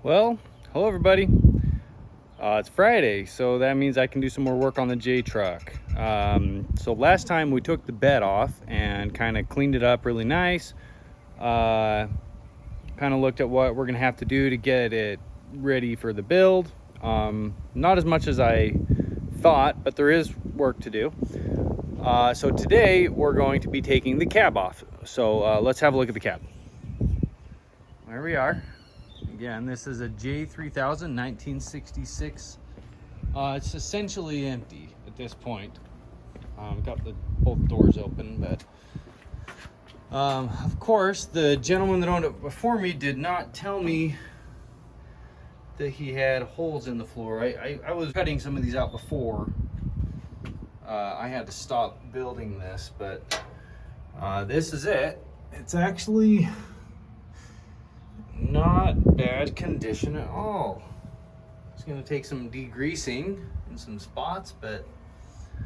Well, hello everybody. It's Friday, so that means I can do some more work on the J truck. So last time we took the bed off and kind of cleaned it up really nice. Kind of looked at what we're gonna have to do to get it ready for the build. Not as much as I thought, but there is work to do. So today we're going to be taking the cab off. So let's have a look at the cab. There we are. Again, this is a J3000 1966. It's essentially empty at this point. Got both doors open, but of course the gentleman that owned it before me did not tell me that he had holes in the floor. I was cutting some of these out before. I had to stop building this, but this is it. It's actually not bad condition at all. It's going to take some degreasing in some spots, but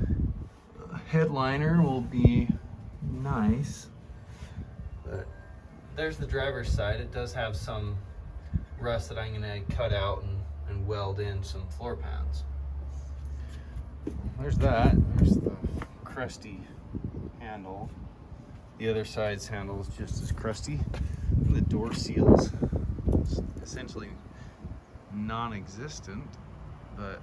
the headliner will be nice. But there's the driver's side. It does have some rust that I'm going to cut out and weld in some floor pans. There's that. There's the crusty handle. The other side's handle is just as crusty. The door seals, it's essentially non-existent, but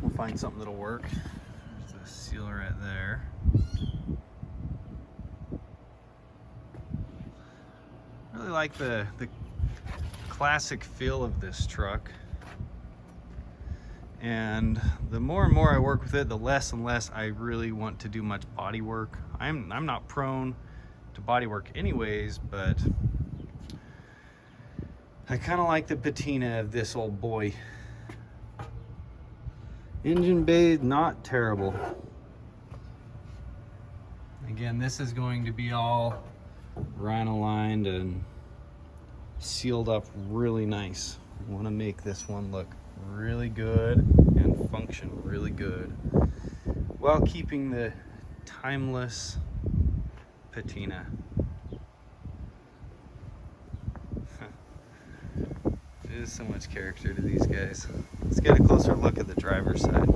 we'll find something that'll work. There's the seal right there. I really like the classic feel of this truck. And the more and more I work with it, the less and less I really want to do much body work. I'm not prone to body work anyways, but I kind of like the patina of this old boy. Engine bay, not terrible. Again, this is going to be all rhino lined and sealed up really nice. I want to make this one look really good and function really good while keeping the timeless patina. There's so much character to these guys. Let's get a closer look at the driver's side.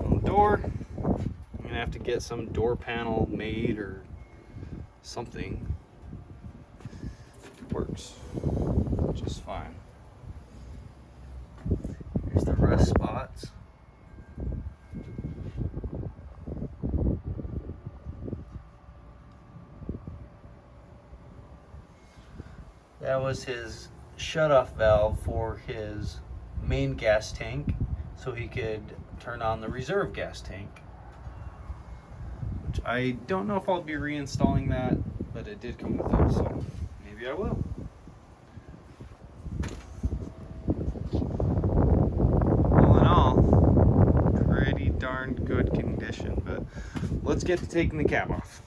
On the door, I'm gonna have to get some door panel made or something. Works just fine. Here's the rust spots. That was his shutoff valve for his main gas tank, so he could turn on the reserve gas tank. Which I don't know if I'll be reinstalling that, but it did come with it, so maybe I will. All in all, pretty darn good condition, but let's get to taking the cab off.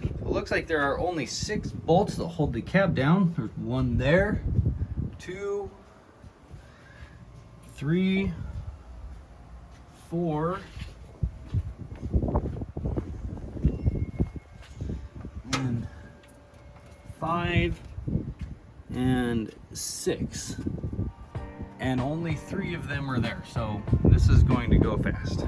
It looks like there are only 6 bolts that hold the cab down. There's one there, 2, 3, 4, and 5, and 6. And only 3 of them are there, so this is going to go fast.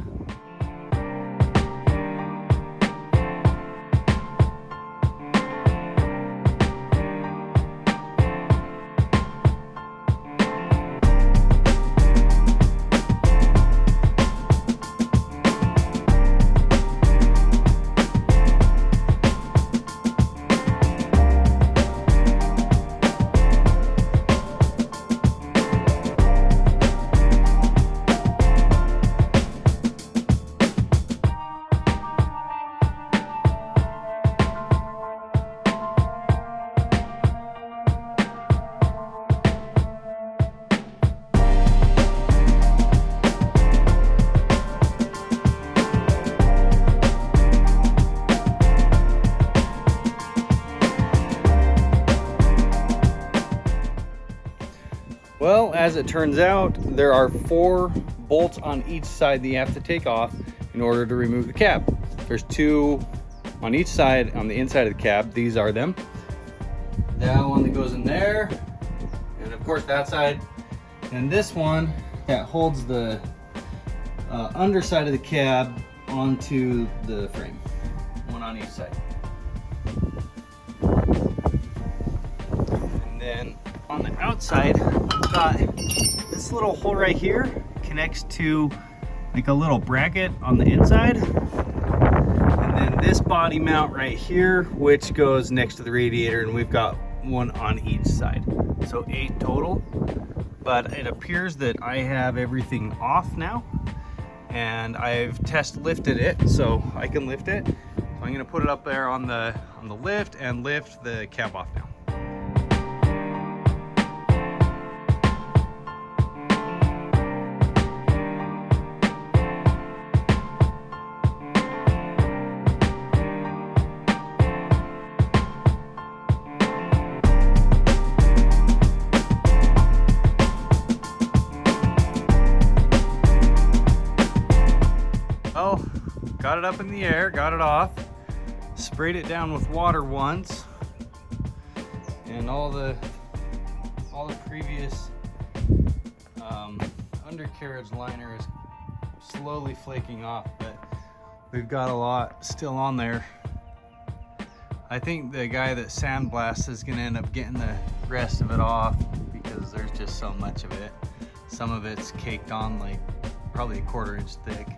Well, as it turns out, there are 4 bolts on each side that you have to take off in order to remove the cab. There's 2 on each side, on the inside of the cab, these are them. That one that goes in there, and of course that side, and this one that holds the underside of the cab onto the frame, one on each side. And then on the outside, I've got this little hole right here, connects to like a little bracket on the inside. And then this body mount right here, which goes next to the radiator, and we've got one on each side. So 8 total, but it appears that I have everything off now, and I've test lifted it, so I can lift it. So I'm gonna put it up there on the lift and lift the cab off now. Oh, got it up in the air, got it off, sprayed it down with water once, and all the previous undercarriage liner is slowly flaking off, but we've got a lot still on there. I think the guy that sandblasts is gonna end up getting the rest of it off because there's just so much of it. Some of it's caked on like probably a 1/4 inch thick.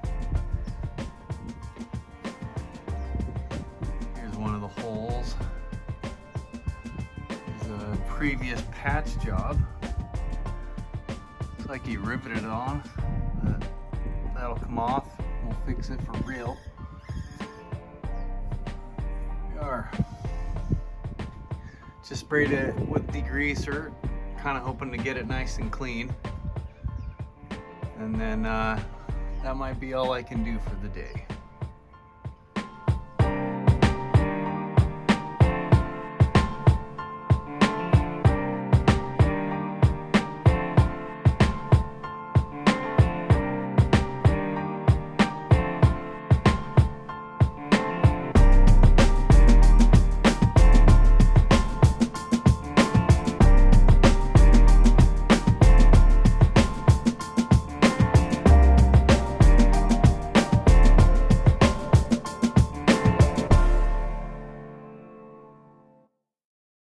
Here's one of the holes. There's a previous patch job. Looks like he riveted it on, but that'll come off. We'll fix it for real. We are. Just sprayed it with degreaser, kind of hoping to get it nice and clean. And then that might be all I can do for the day.